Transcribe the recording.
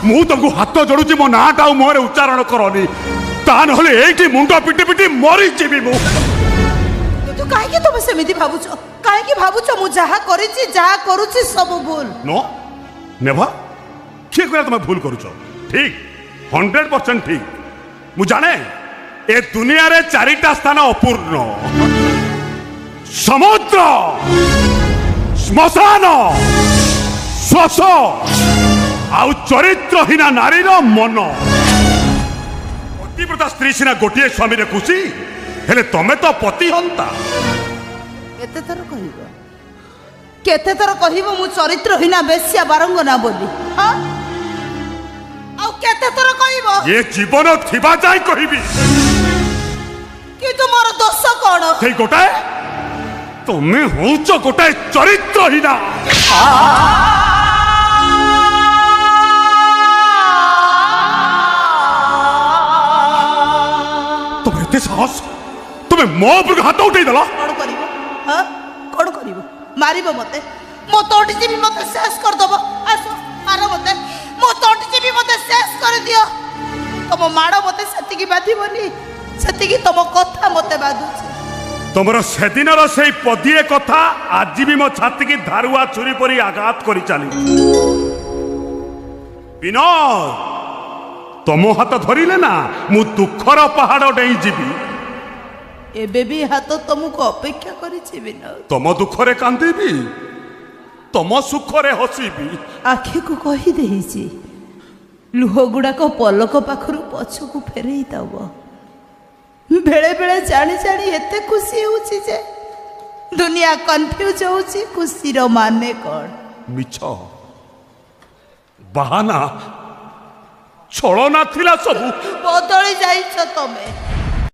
मु तुमको हाथ जोड़ुची मो नाटा मोहरे उच्चारण करनी ता नहले एठी मुंड पिटी पिटी मरी जीवी मु तू काहे तुम सेमिति भाबुछ काहे भाबुछ मु जहा करिछि जहा करूछि सब भूल नो नेभा के कहला तुम भूल करूछ ठीक 100% ठीक मु जाने ए दुनिया रे चारिटा स्थान अपूर्ण समुद्र श्मशान श्वास आउ चरित्रहीन नारीर मन पतिव्रता स्त्री सिना गोटे स्वामी रे खुशी हेले तमे तो पति हंता केते थर कहबो मु चरित्रहीन बेश्या बारंगना बोली हां आउ केते थर कहबो ये जीवन थिबा जाय कहबी कि तुमर दोष कोन सेई गोटाए तमे होउच गोटाए चरित्रहीन तुम्हें एते साहस तुम्हें मो ऊपर हाथ उठे देला कोन करिवो हां कोन करिवो मारिबो मते मो तोटी जीवी मते शेष कर दबो आसो मारो मते मो तोटी जीवी मते शेष कर दियो तम माड़ो मते सेतिकी बाधिबोनी सेतिकी तम कथा मते बाधुछ तुमर सेदिनर सेई पदिए कथा आज भी मो छाती की धारुआ छुरी परी आघात करी चली विनोद तुम हाथ धरिले ना मु दुखर पहाड़ डेई जीवी एबे भी हाथ तुमको अपेक्षा करिछि विनोद तुम दुखरे कांदीबी तुम सुखरे हसीबी आखि को कहि देहिछि लुह गुड़ाक पलक पाखरु पछकु फेरई दब बेले बेले जानी जानी एते खुशी होछि जे दुनिया कंफ्यूज होछि खुशी रो माने कोन मिछ बहाना छलना थिला सब बदली जाइछ तमे